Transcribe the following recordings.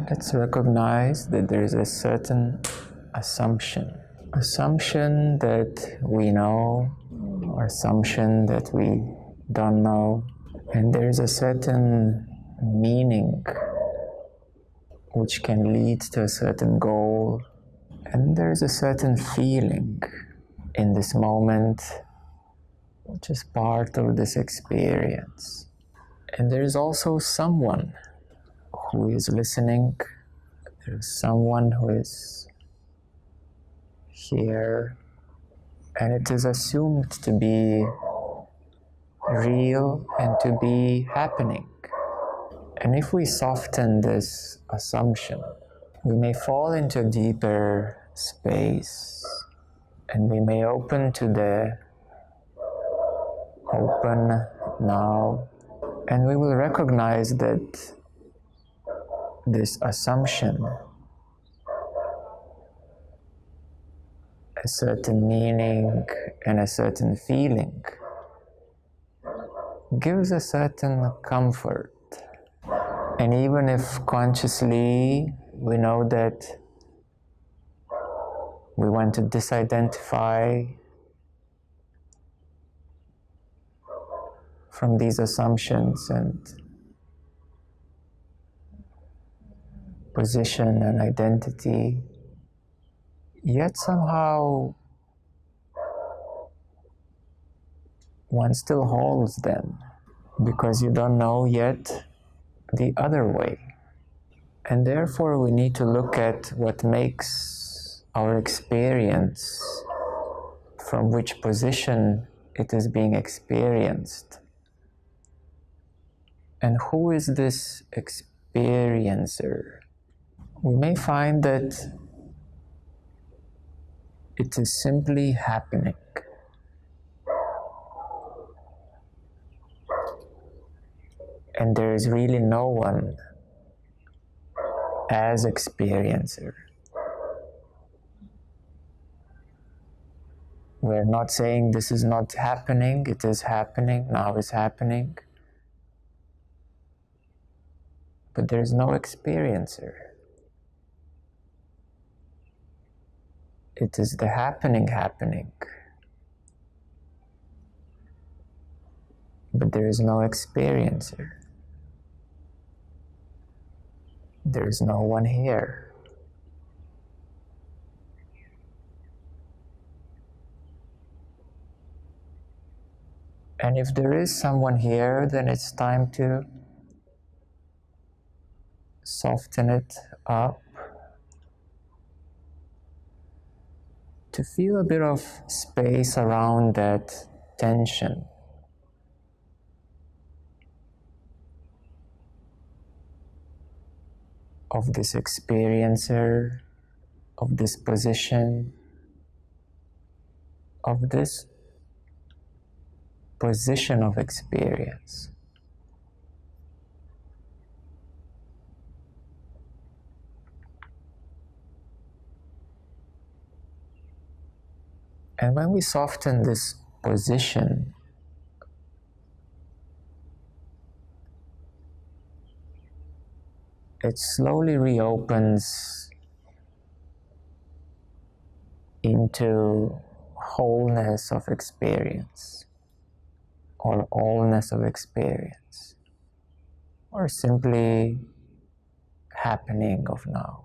let's recognize that there is a certain assumption that we know, or assumption that we don't know, and there is a certain meaning which can lead to a certain goal, and there is a certain feeling in this moment which is part of this experience. And there is also someone who is listening, there is someone who is here, and it is assumed to be real and to be happening. And if we soften this assumption, we may fall into a deeper space, and we may open to the open now, and we will recognize that this assumption, a certain meaning and a certain feeling, gives a certain comfort. And even if consciously we know that we want to disidentify from these assumptions and position and identity, yet somehow one still holds them because you don't know yet the other way. And therefore we need to look at what makes our experience, from which position it is being experienced. And who is this experiencer? We may find that it is simply happening. And there is really no one as experiencer. We're not saying this is not happening, it is happening, now it's happening. But there is no experiencer. It is the happening. But there is no experiencer. There is no one here. And if there is someone here, then it's time to soften it up, to feel a bit of space around that tension. Of this experiencer, of this position, of this position of experience. And when we soften this position, it slowly reopens into wholeness of experience, or allness of experience, or simply happening of now.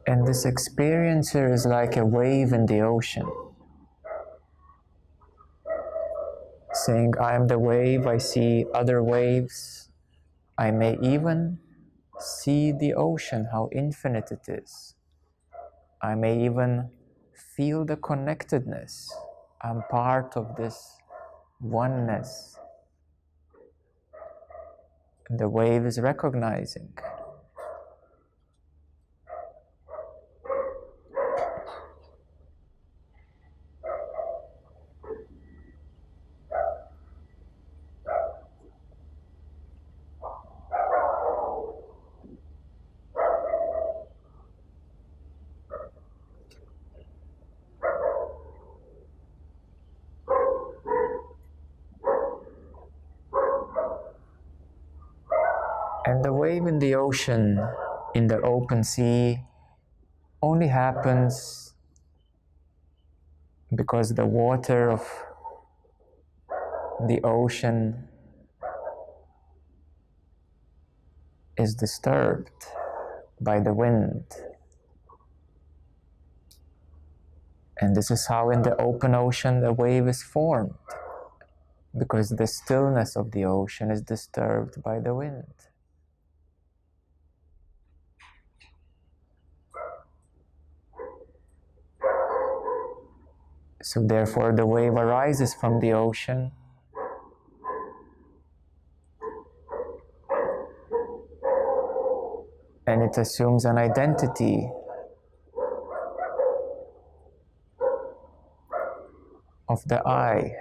And this experiencer is like a wave in the ocean, saying, I am the wave, I see other waves. I may even see the ocean, how infinite it is. I may even feel the connectedness. I'm part of this oneness. And the wave is recognizing. And the wave in the ocean, in the open sea, only happens because the water of the ocean is disturbed by the wind. And this is how in the open ocean the wave is formed, because the stillness of the ocean is disturbed by the wind. So therefore the wave arises from the ocean, and it assumes an identity of the I,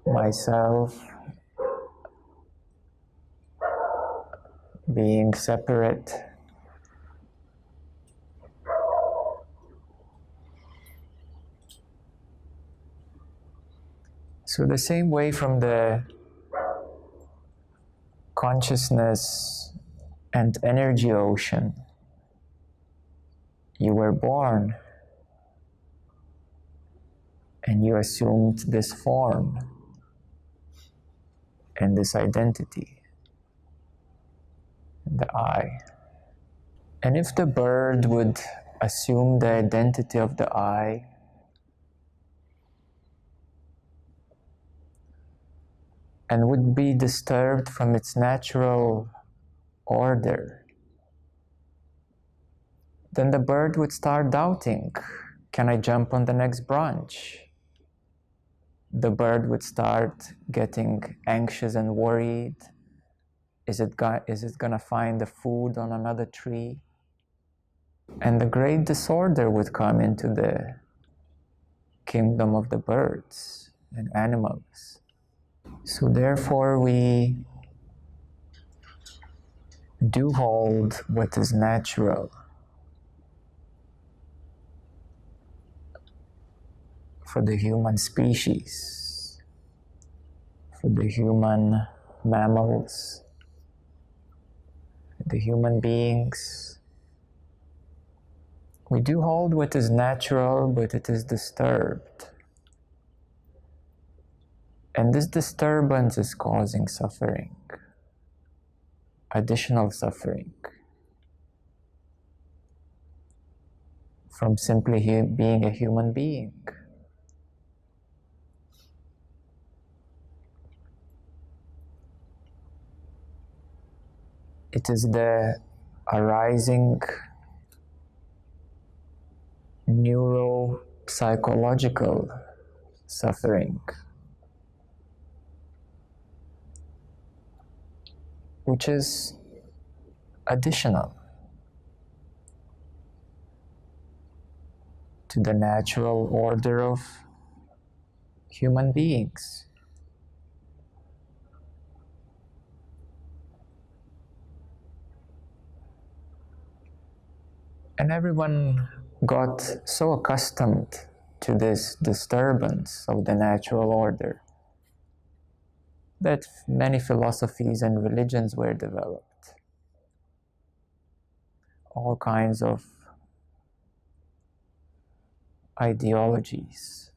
myself, being separate. So the same way from the consciousness and energy ocean, you were born and you assumed this form and this identity, the I. And if the bird would assume the identity of the I, and would be disturbed from its natural order, then the bird would start doubting, can I jump on the next branch? The bird would start getting anxious and worried. Is it gonna find the food on another tree? And the great disorder would come into the kingdom of the birds and animals. So therefore we do hold what is natural for the human species, for the human mammals, the human beings. We do hold what is natural, but it is disturbed. And this disturbance is causing suffering, additional suffering, from simply being a human being. It is the arising neuropsychological suffering, which is additional to the natural order of human beings. And everyone got so accustomed to this disturbance of the natural order that many philosophies and religions were developed. All kinds of ideologies.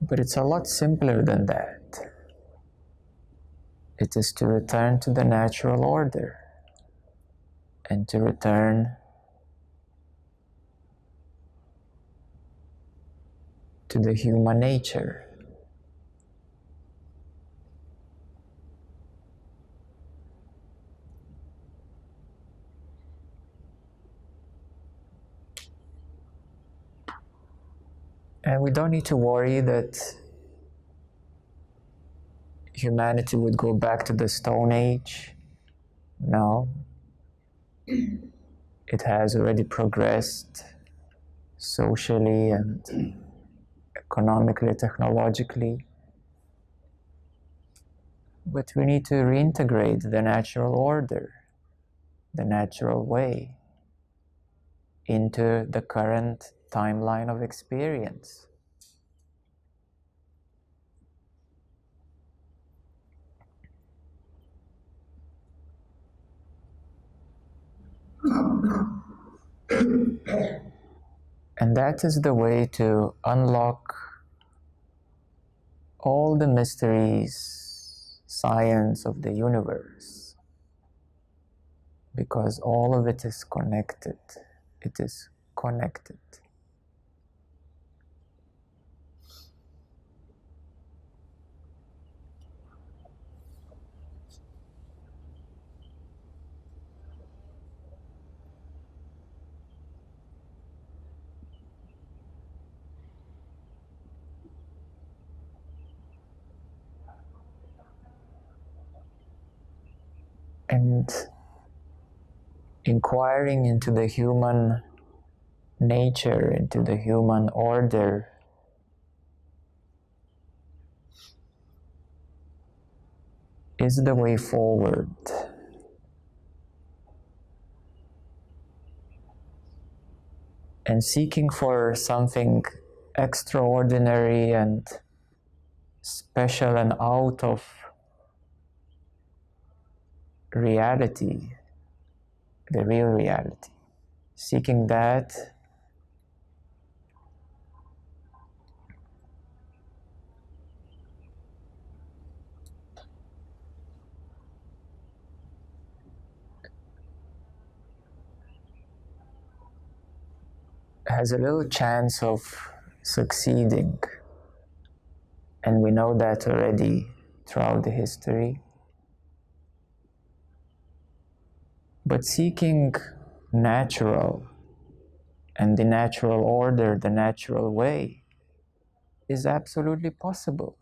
But it's a lot simpler than that. It is to return to the natural order and to return to the human nature. And we don't need to worry that humanity would go back to the Stone Age. No. It has already progressed socially and economically, technologically. But we need to reintegrate the natural order, the natural way, into the current timeline of experience. And that is the way to unlock all the mysteries, science of the universe, because all of it is connected. It is connected. And inquiring into the human nature, into the human order, is the way forward. And seeking for something extraordinary and special and out of reality, the real reality, seeking that has a little chance of succeeding. And we know that already throughout the history. But seeking natural and the natural order, the natural way, is absolutely possible.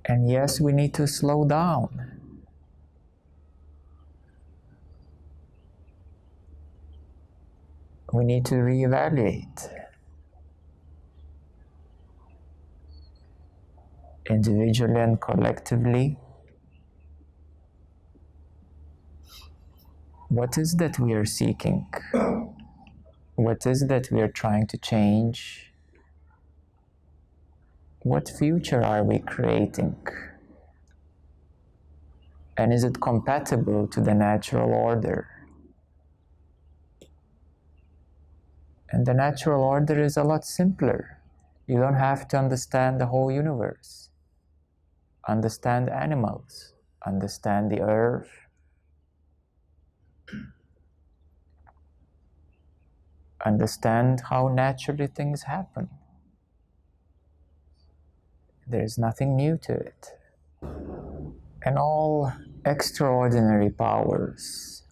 And yes, we need to slow down. We need to reevaluate individually and collectively. What is that we are seeking? What is that we are trying to change? What future are we creating? And is it compatible to the natural order? And the natural order is a lot simpler. You don't have to understand the whole universe. Understand animals, understand the earth, understand how naturally things happen. There is nothing new to it. And all extraordinary powers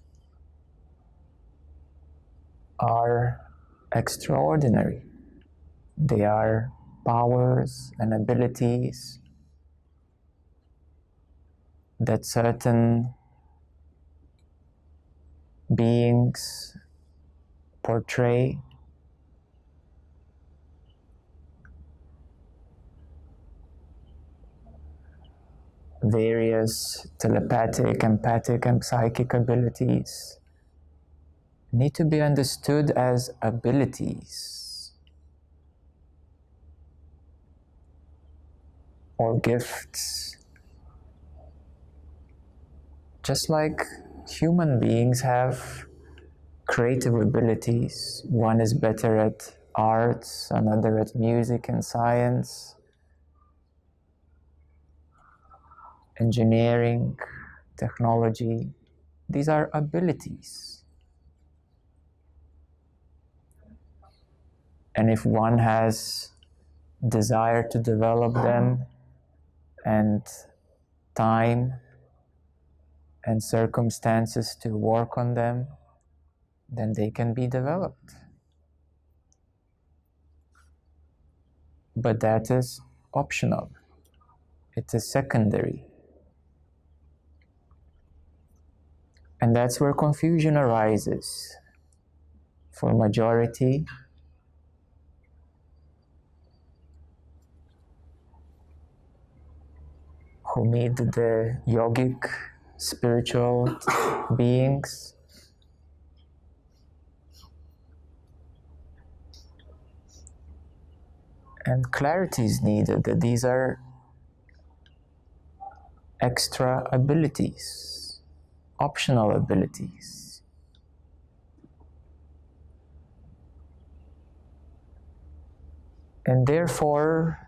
are extraordinary. They are powers and abilities that certain beings portray. Various telepathic, empathic, and psychic abilities need to be understood as abilities or gifts. Just like human beings have creative abilities, one is better at arts, another at music and science, engineering, technology. These are abilities. And if one has desire to develop them and time and circumstances to work on them, then they can be developed. But that is optional. It is secondary. And that's where confusion arises. For majority, who meet the yogic spiritual beings, And clarity is needed that these are extra abilities, optional abilities. And therefore,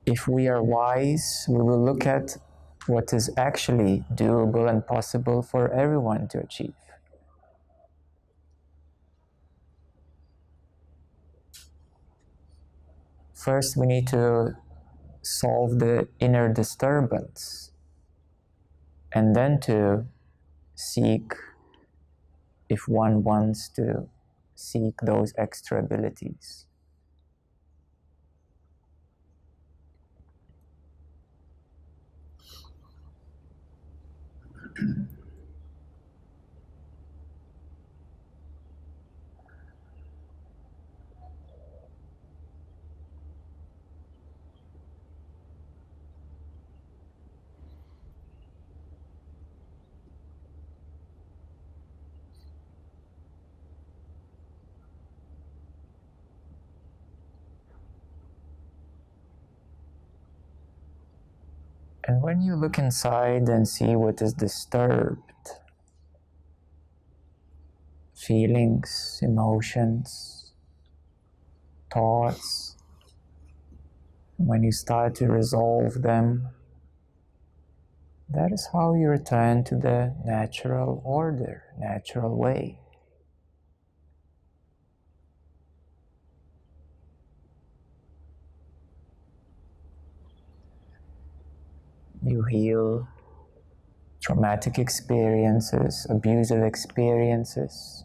if we are wise, we will look at what is actually doable and possible for everyone to achieve. First, we need to solve the inner disturbance, and then to seek, if one wants to seek those extra abilities. And when you look inside and see what is disturbed, feelings, emotions, thoughts, when you start to resolve them, that is how you return to the natural order, natural way. You heal traumatic experiences, abusive experiences.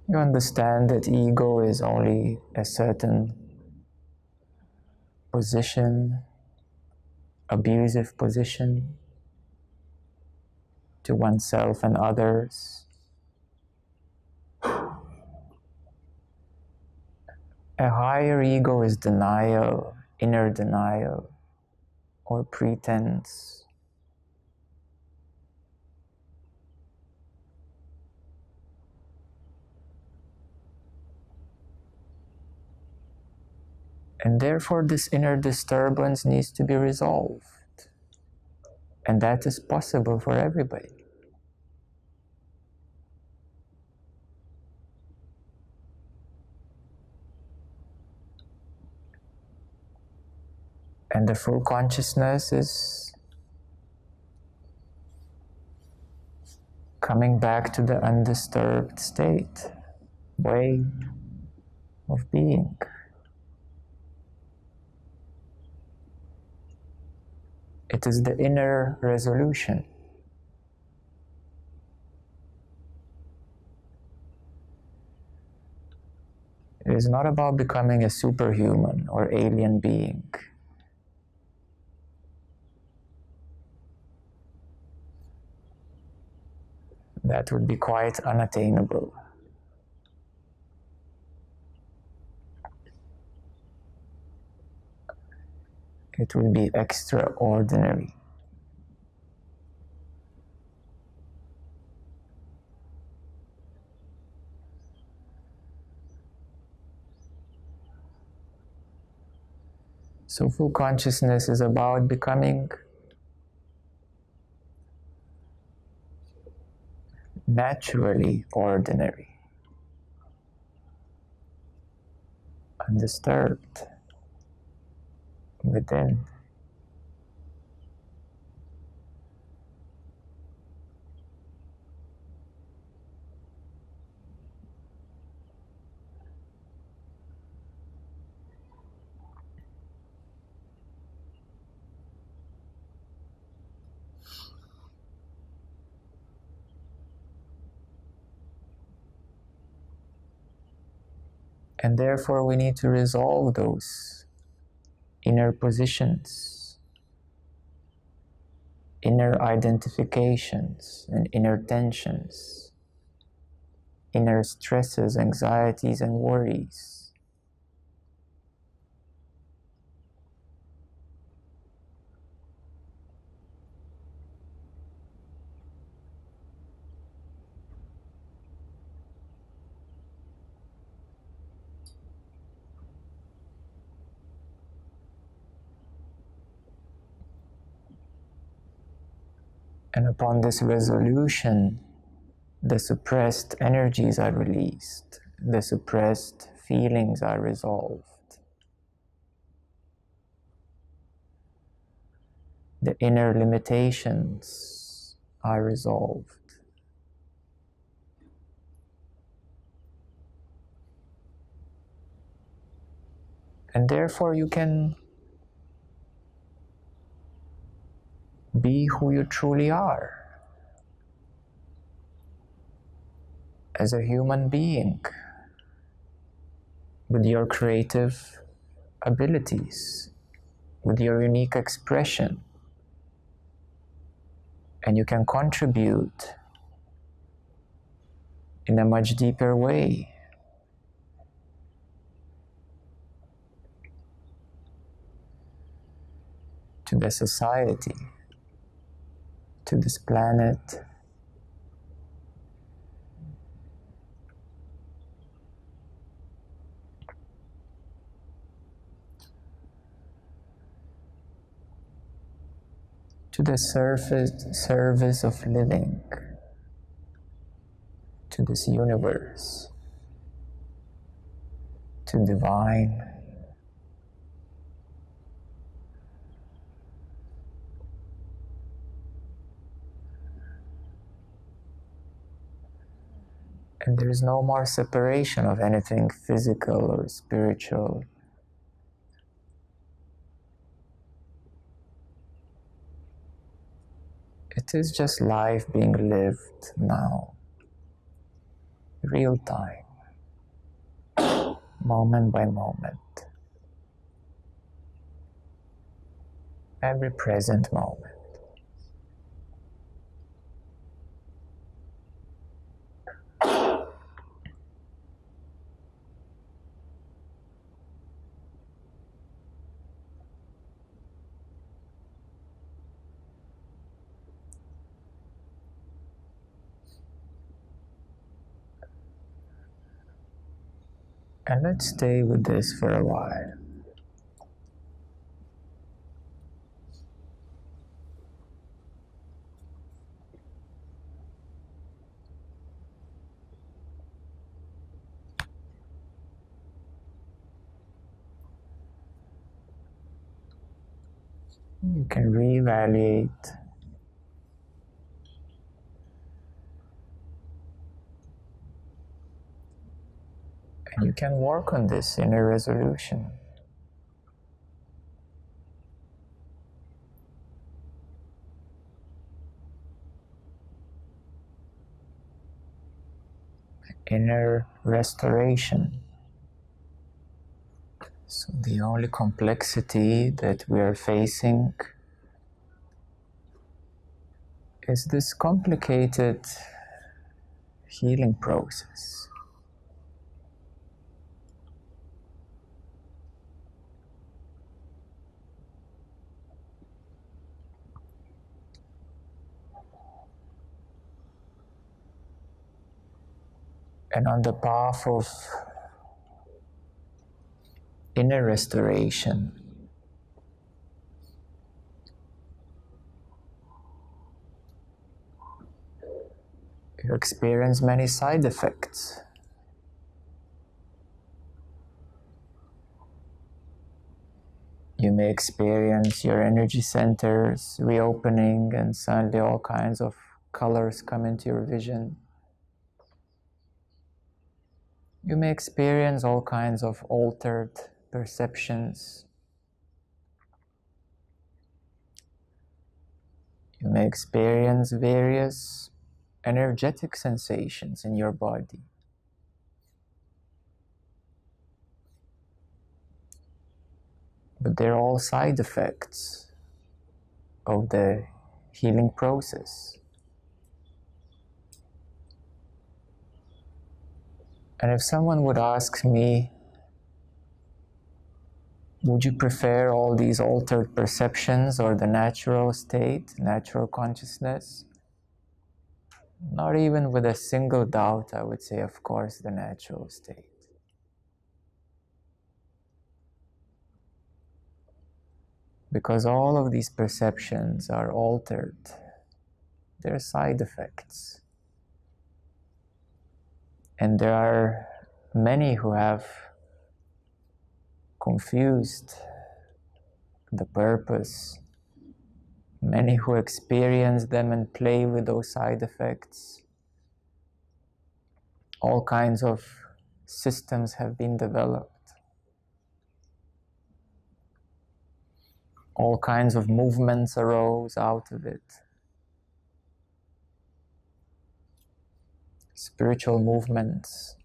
You understand that ego is only a certain position, abusive position to oneself and others. A higher ego is denial, inner denial, or pretense. And therefore this inner disturbance needs to be resolved. And that is possible for everybody. And the full consciousness is coming back to the undisturbed state, way of being. It is the inner resolution. It is not about becoming a superhuman or alien being. That would be quite unattainable. It will be extraordinary. So full consciousness is about becoming naturally ordinary, undisturbed within. And therefore we need to resolve those inner positions, inner identifications and inner tensions, inner stresses, anxieties and worries. And upon this resolution, the suppressed energies are released, the suppressed feelings are resolved, the inner limitations are resolved. And therefore you can be who you truly are as a human being with your creative abilities, with your unique expression. And you can contribute in a much deeper way to the society, to this planet, to the service of living, to this universe, to divine. And there is no more separation of anything physical or spiritual. It is just life being lived now, real time, moment by moment, every present moment. And let's stay with this for a while. You can reevaluate and you can work on this inner resolution. Inner restoration. So the only complexity that we are facing is this complicated healing process. And on the path of inner restoration, you experience many side effects. You may experience your energy centers reopening and suddenly all kinds of colors come into your vision. You may experience all kinds of altered perceptions. You may experience various energetic sensations in your body. But they're all side effects of the healing process. And if someone would ask me, would you prefer all these altered perceptions or the natural state, natural consciousness? Not even with a single doubt, I would say, of course, the natural state. Because all of these perceptions are altered there are side effects. And there are many who have confused the purpose, many who experience them and play with those side effects. All kinds of systems have been developed. All kinds of movements arose out of it. Spiritual movements.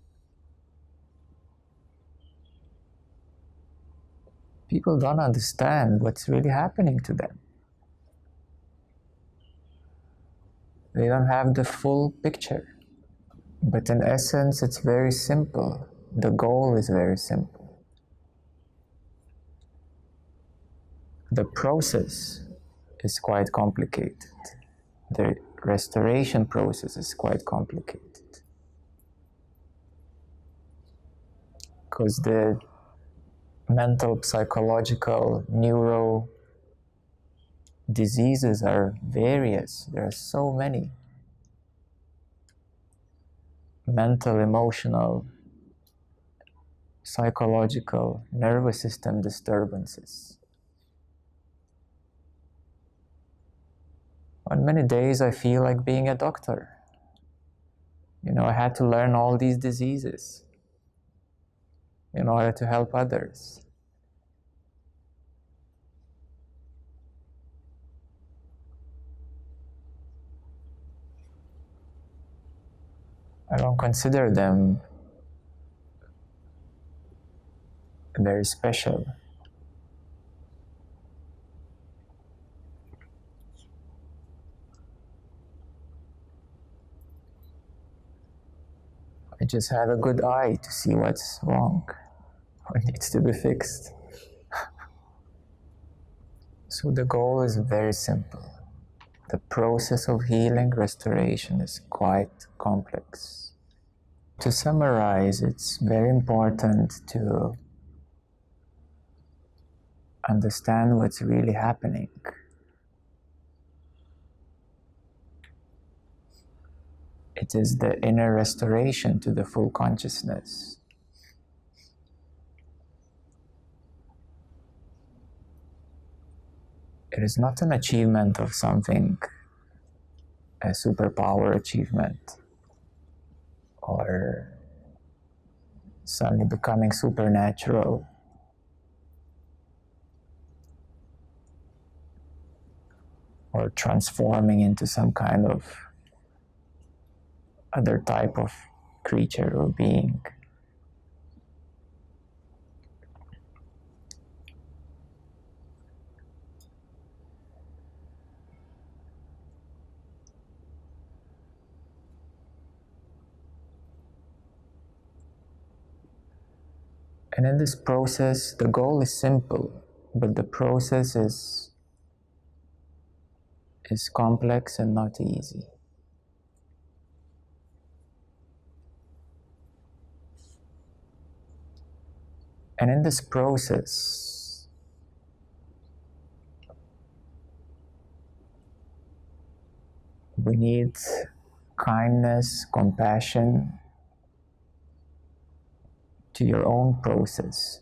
People don't understand what's really happening to them. They don't have the full picture. But in essence, it's very simple. The goal is very simple. The process is quite complicated. The restoration process is quite complicated. Because the mental, psychological, neuro diseases are various. There are so many. Mental, emotional, psychological, nervous system disturbances. On many days I feel like being a doctor. I had to learn all these diseases in order to help others. I don't consider them very special. I just have a good eye to see what's wrong, what needs to be fixed. So the goal is very simple. The process of healing, restoration is quite complex. To summarize, it's very important to understand what's really happening. It is the inner restoration to the full consciousness. It is not an achievement of something, a superpower achievement, or suddenly becoming supernatural. Or transforming into some kind of other type of creature or being. And in this process, the goal is simple, but the process is complex and not easy. And in this process, we need kindness, compassion to your own process.